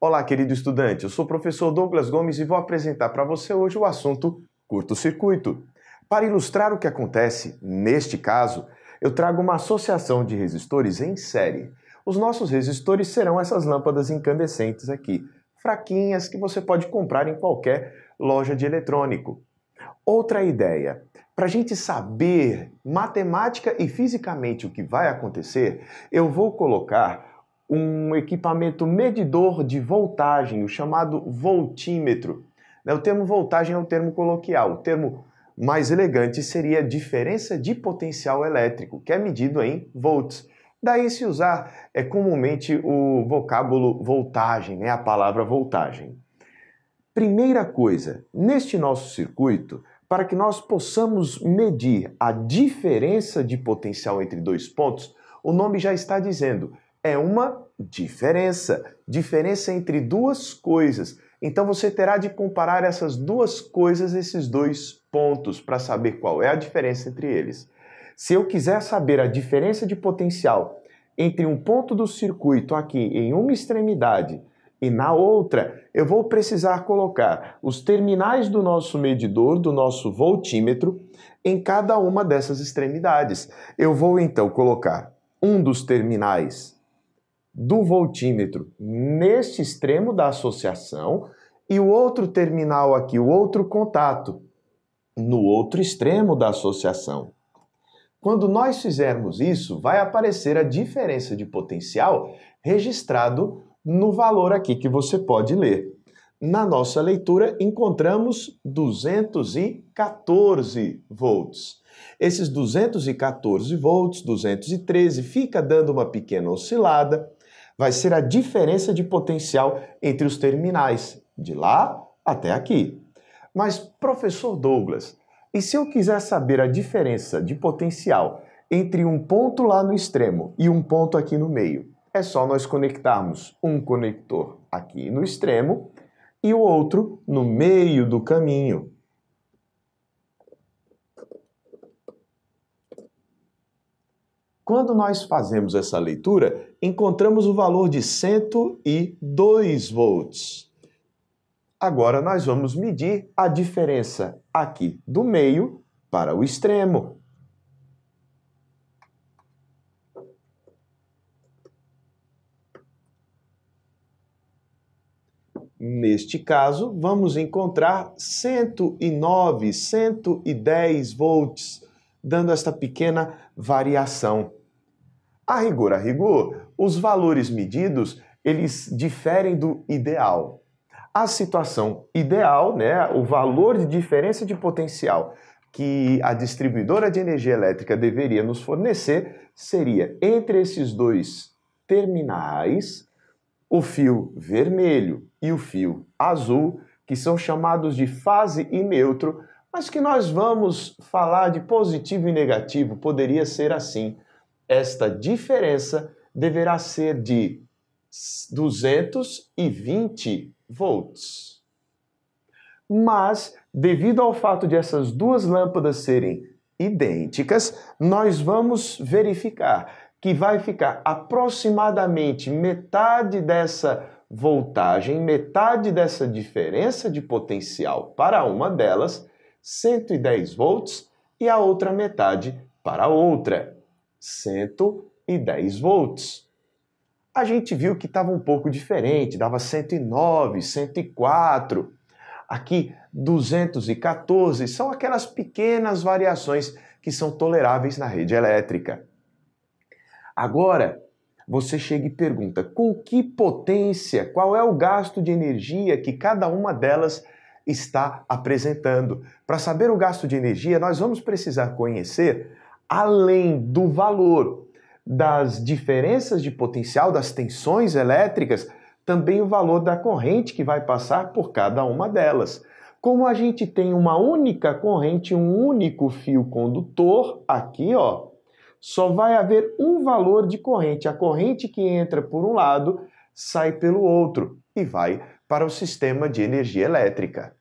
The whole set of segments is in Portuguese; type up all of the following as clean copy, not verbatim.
Olá, querido estudante, eu sou o professor Douglas Gomes e vou apresentar para você hoje o assunto curto-circuito. Para ilustrar o que acontece, neste caso, eu trago uma associação de resistores em série. Os nossos resistores serão essas lâmpadas incandescentes aqui, fraquinhas, que você pode comprar em qualquer loja de eletrônico. Outra ideia, para a gente saber matemática e fisicamente o que vai acontecer, eu vou colocar um equipamento medidor de voltagem, o chamado voltímetro. O termo voltagem é um termo coloquial, o termo mais elegante seria diferença de potencial elétrico, que é medido em volts. Daí se usar comumente o vocábulo voltagem, a palavra voltagem. Primeira coisa, neste nosso circuito, para que nós possamos medir a diferença de potencial entre dois pontos, o nome já está dizendo, é uma diferença entre duas coisas. Então você terá de comparar essas duas coisas, esses dois pontos, para saber qual é a diferença entre eles. Se eu quiser saber a diferença de potencial entre um ponto do circuito aqui em uma extremidade e na outra, eu vou precisar colocar os terminais do nosso medidor, do nosso voltímetro, em cada uma dessas extremidades. Eu vou então colocar um dos terminais do voltímetro neste extremo da associação e o outro terminal aqui, o outro contato, no outro extremo da associação. Quando nós fizermos isso, vai aparecer a diferença de potencial registrado no valor aqui que você pode ler. Na nossa leitura, encontramos 214 volts. Esses 214 volts, 213, fica dando uma pequena oscilada, vai ser a diferença de potencial entre os terminais, de lá até aqui. Mas, professor Douglas, e se eu quiser saber a diferença de potencial entre um ponto lá no extremo e um ponto aqui no meio? É só nós conectarmos um conector aqui no extremo e o outro no meio do caminho. Quando nós fazemos essa leitura, encontramos o valor de 102 volts. Agora nós vamos medir a diferença aqui do meio para o extremo. Neste caso, vamos encontrar 109, 110 volts, dando esta pequena variação. A rigor, os valores medidos, eles diferem do ideal. A situação ideal, o valor de diferença de potencial que a distribuidora de energia elétrica deveria nos fornecer, seria entre esses dois terminais, o fio vermelho e o fio azul, que são chamados de fase e neutro, mas que nós vamos falar de positivo e negativo, poderia ser assim. Esta diferença deverá ser de 220 volts. Mas, devido ao fato de essas duas lâmpadas serem idênticas, nós vamos verificar que vai ficar aproximadamente metade dessa voltagem, metade dessa diferença de potencial para uma delas, 110 volts, e a outra metade para a outra, 110 volts. A gente viu que estava um pouco diferente, dava 109, 104. Aqui, 214, são aquelas pequenas variações que são toleráveis na rede elétrica. Agora, você chega e pergunta, com que potência, qual é o gasto de energia que cada uma delas está apresentando? Para saber o gasto de energia, nós vamos precisar conhecer, além do valor das diferenças de potencial, das tensões elétricas, também o valor da corrente que vai passar por cada uma delas. Como a gente tem uma única corrente, um único fio condutor, aqui, só vai haver um valor de corrente. A corrente que entra por um lado sai pelo outro e vai para o sistema de energia elétrica.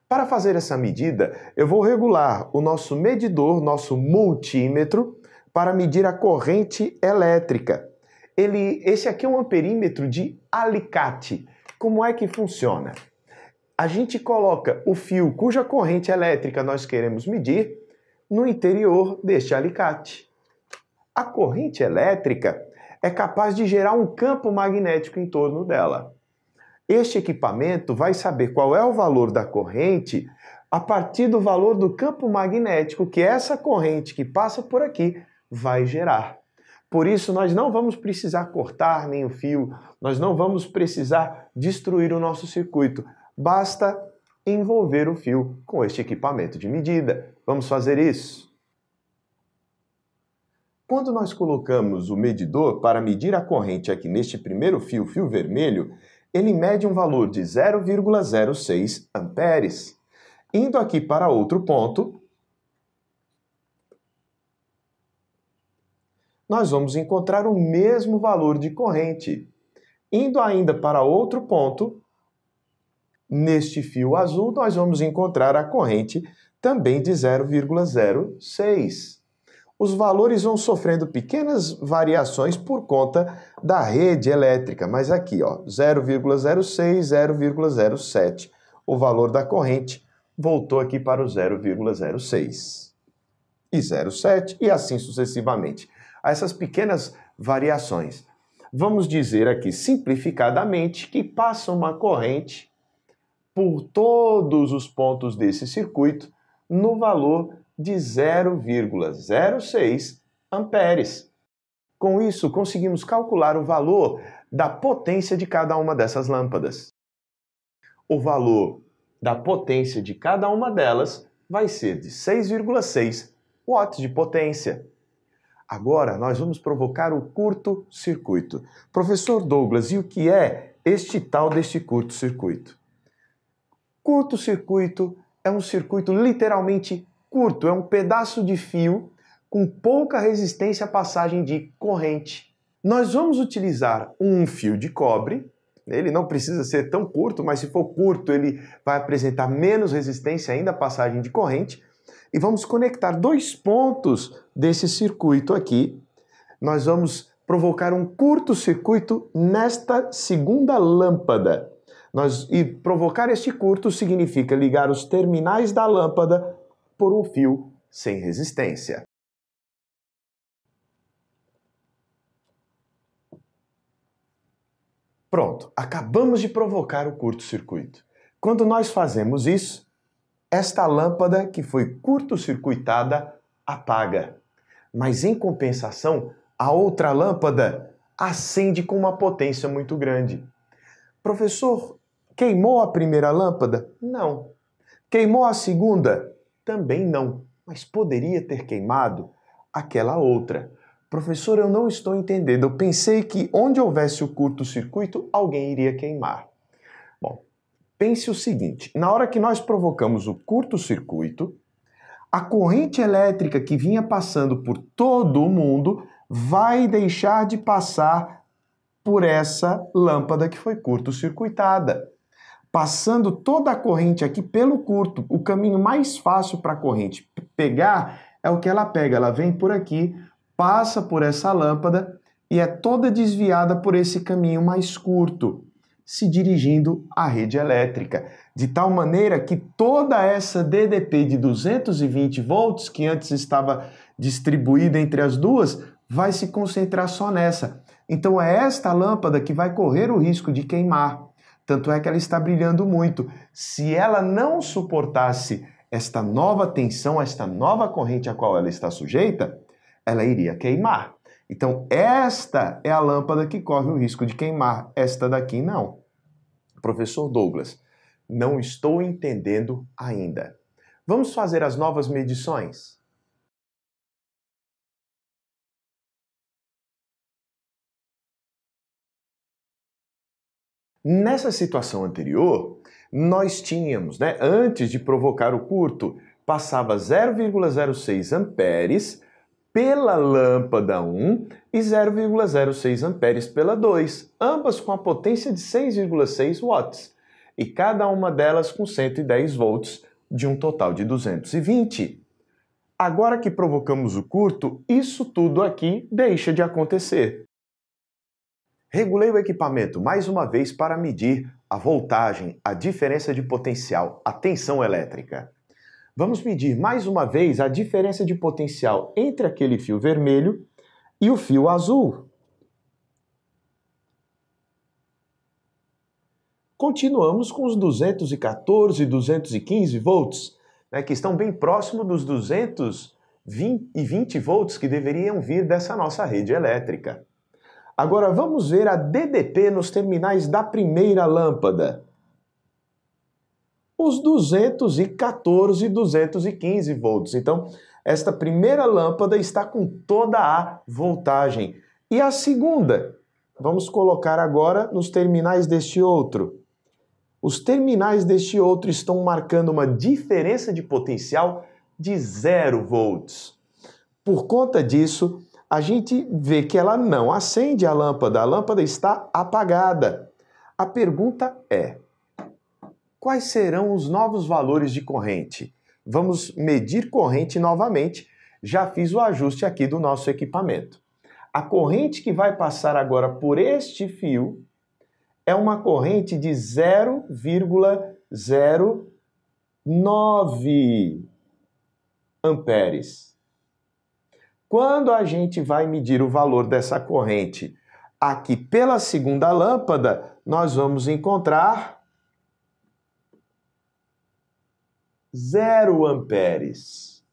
Para fazer essa medida, eu vou regular o nosso medidor, nosso multímetro, para medir a corrente elétrica. Esse aqui é um amperímetro de alicate. como é que funciona? A gente coloca o fio cuja corrente elétrica nós queremos medir no interior deste alicate. A corrente elétrica é capaz de gerar um campo magnético em torno dela. Este equipamento vai saber qual é o valor da corrente a partir do valor do campo magnético que essa corrente que passa por aqui vai gerar. Por isso, nós não vamos precisar cortar nem o fio, nós não vamos precisar destruir o nosso circuito. Basta envolver o fio com este equipamento de medida. Vamos fazer isso. Quando nós colocamos o medidor para medir a corrente aqui neste primeiro fio, fio vermelho, ele mede um valor de 0,06 amperes. Indo aqui para outro ponto, nós vamos encontrar o mesmo valor de corrente. Indo ainda para outro ponto, neste fio azul, nós vamos encontrar a corrente também de 0,06. Os valores vão sofrendo pequenas variações por conta da rede elétrica, mas aqui, ó, 0,06, 0,07. O valor da corrente voltou aqui para o 0,06 e 0,7 e assim sucessivamente. A essas pequenas variações, vamos dizer aqui simplificadamente que passa uma corrente por todos os pontos desse circuito no valor de 0,06 amperes. Com isso, conseguimos calcular o valor da potência de cada uma dessas lâmpadas. O valor da potência de cada uma delas vai ser de 6,6 watts de potência. Agora, nós vamos provocar o curto-circuito. Professor Douglas, e o que é este tal deste curto-circuito? Curto-circuito é um circuito literalmente curto, é um pedaço de fio com pouca resistência à passagem de corrente. Nós vamos utilizar um fio de cobre, ele não precisa ser tão curto, mas se for curto ele vai apresentar menos resistência ainda à passagem de corrente, e vamos conectar dois pontos desse circuito aqui. Nós vamos provocar um curto-circuito nesta segunda lâmpada. E provocar este curto significa ligar os terminais da lâmpada por um fio sem resistência. Pronto, acabamos de provocar o curto-circuito. Quando nós fazemos isso, esta lâmpada que foi curto-circuitada apaga. Mas em compensação, a outra lâmpada acende com uma potência muito grande. Professor, queimou a primeira lâmpada? Não. Queimou a segunda? Também não. Mas poderia ter queimado aquela outra. Professor, eu não estou entendendo. Eu pensei que onde houvesse o curto-circuito, alguém iria queimar. Bom, pense o seguinte. Na hora que nós provocamos o curto-circuito, a corrente elétrica que vinha passando por todo o mundo vai deixar de passar por essa lâmpada que foi curto-circuitada. Passando toda a corrente aqui pelo curto, o caminho mais fácil para a corrente pegar é o que ela pega. Ela vem por aqui, passa por essa lâmpada e é toda desviada por esse caminho mais curto, se dirigindo à rede elétrica. De tal maneira que toda essa DDP de 220 volts, que antes estava distribuída entre as duas, vai se concentrar só nessa. Então é esta lâmpada que vai correr o risco de queimar. Tanto é que ela está brilhando muito. Se ela não suportasse esta nova tensão, esta nova corrente a qual ela está sujeita, ela iria queimar. Então esta é a lâmpada que corre o risco de queimar. Esta daqui não. Professor Douglas, não estou entendendo ainda. Vamos fazer as novas medições? Nessa situação anterior, nós tínhamos, antes de provocar o curto, passava 0,06 amperes pela lâmpada 1 e 0,06 amperes pela 2, ambas com a potência de 6,6 watts, e cada uma delas com 110 volts, de um total de 220. Agora que provocamos o curto, isso tudo aqui deixa de acontecer. Regulei o equipamento mais uma vez para medir a voltagem, a diferença de potencial, a tensão elétrica. Vamos medir mais uma vez a diferença de potencial entre aquele fio vermelho e o fio azul. Continuamos com os 214 e 215 volts, que estão bem próximo dos 220 volts que deveriam vir dessa nossa rede elétrica. Agora vamos ver a DDP nos terminais da primeira lâmpada. Os 214 e 215 volts. Então, esta primeira lâmpada está com toda a voltagem. E a segunda? Vamos colocar agora nos terminais deste outro. Os terminais deste outro estão marcando uma diferença de potencial de 0 volts. Por conta disso, a gente vê que ela não acende a lâmpada está apagada. A pergunta é: quais serão os novos valores de corrente? Vamos medir corrente novamente. Já fiz o ajuste aqui do nosso equipamento. A corrente que vai passar agora por este fio é uma corrente de 0,09 amperes. Quando a gente vai medir o valor dessa corrente aqui pela segunda lâmpada, nós vamos encontrar 0 amperes.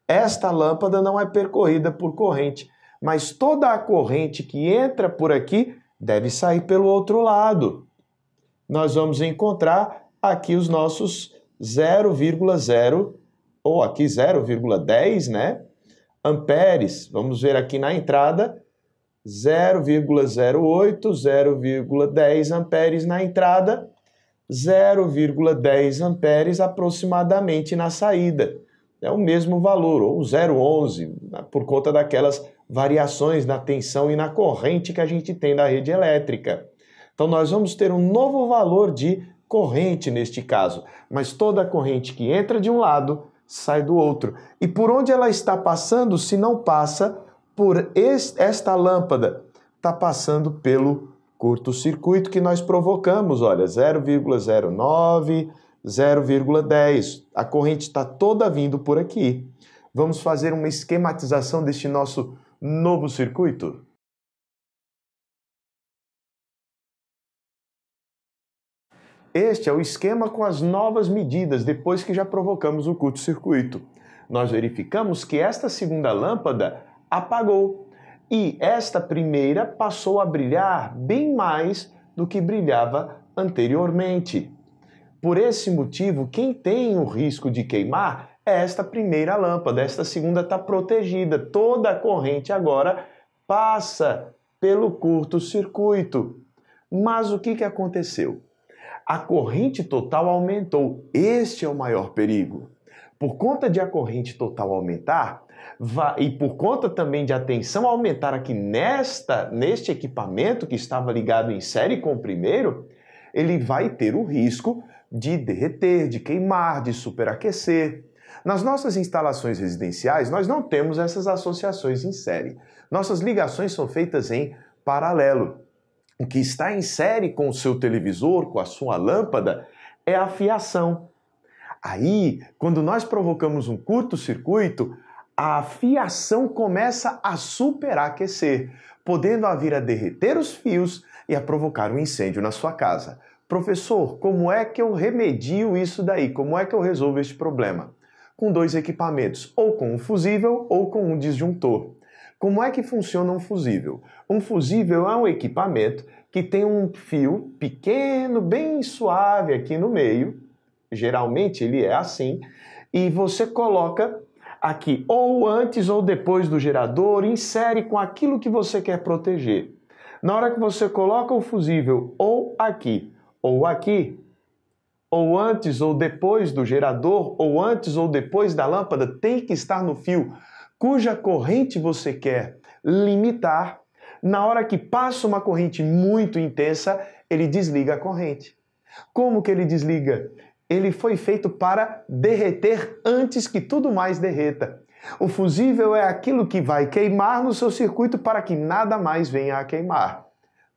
Esta lâmpada não é percorrida por corrente, mas toda a corrente que entra por aqui deve sair pelo outro lado. Nós vamos encontrar aqui os nossos 0,0 ou aqui 0,10, amperes. Vamos ver aqui na entrada 0,08, 0,10 amperes na entrada, 0,10 amperes aproximadamente na saída. É o mesmo valor, ou 0,11, por conta daquelas variações na tensão e na corrente que a gente tem da rede elétrica. Então nós vamos ter um novo valor de corrente neste caso, mas toda a corrente que entra de um lado sai do outro. E por onde ela está passando, se não passa por esta lâmpada, está passando pelo curto-circuito que nós provocamos, olha, 0,09, 0,10. A corrente está toda vindo por aqui. Vamos fazer uma esquematização deste nosso novo circuito? Este é o esquema com as novas medidas, depois que já provocamos o curto-circuito. Nós verificamos que esta segunda lâmpada apagou e esta primeira passou a brilhar bem mais do que brilhava anteriormente. Por esse motivo, quem tem o risco de queimar é esta primeira lâmpada. Esta segunda está protegida. Toda a corrente agora passa pelo curto-circuito. Mas o que aconteceu? A corrente total aumentou. Este é o maior perigo. Por conta de a corrente total aumentar, e por conta também de a tensão aumentar aqui neste equipamento que estava ligado em série com o primeiro, ele vai ter o risco de derreter, de queimar, de superaquecer. Nas nossas instalações residenciais, nós não temos essas associações em série. Nossas ligações são feitas em paralelo. O que está em série com o seu televisor, com a sua lâmpada, é a fiação. Aí, quando nós provocamos um curto-circuito, a fiação começa a superaquecer, podendo vir a derreter os fios e a provocar um incêndio na sua casa. Professor, como é que eu remedio isso daí? Como é que eu resolvo este problema? Com dois equipamentos, ou com um fusível ou com um disjuntor. Como é que funciona um fusível? Um fusível é um equipamento que tem um fio pequeno, bem suave aqui no meio, geralmente ele é assim, e você coloca aqui ou antes ou depois do gerador, insere com aquilo que você quer proteger. Na hora que você coloca o fusível ou aqui, ou antes ou depois do gerador, ou antes ou depois da lâmpada, tem que estar no fio cuja corrente você quer limitar. Na hora que passa uma corrente muito intensa, ele desliga a corrente. Como que ele desliga? Ele foi feito para derreter antes que tudo mais derreta. O fusível é aquilo que vai queimar no seu circuito para que nada mais venha a queimar.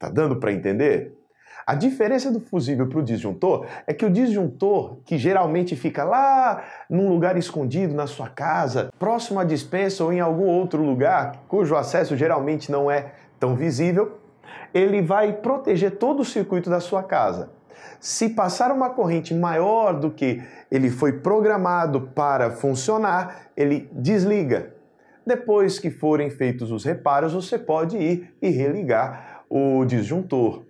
Tá dando para entender? A diferença do fusível para o disjuntor é que o disjuntor, que geralmente fica lá num lugar escondido na sua casa, próximo à despensa ou em algum outro lugar, cujo acesso geralmente não é tão visível, ele vai proteger todo o circuito da sua casa. Se passar uma corrente maior do que ele foi programado para funcionar, ele desliga. Depois que forem feitos os reparos, você pode ir e religar o disjuntor.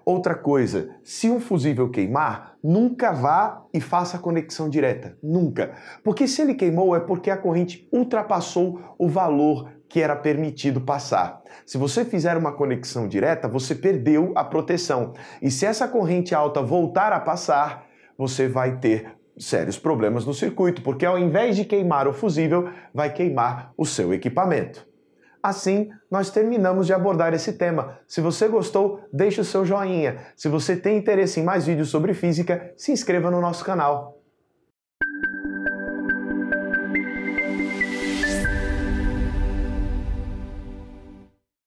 Outra coisa, se um fusível queimar, nunca vá e faça a conexão direta. Nunca. Porque se ele queimou é porque a corrente ultrapassou o valor que era permitido passar. Se você fizer uma conexão direta, você perdeu a proteção. E se essa corrente alta voltar a passar, você vai ter sérios problemas no circuito, porque ao invés de queimar o fusível, vai queimar o seu equipamento. Assim, nós terminamos de abordar esse tema. Se você gostou, deixe o seu joinha. Se você tem interesse em mais vídeos sobre física, se inscreva no nosso canal.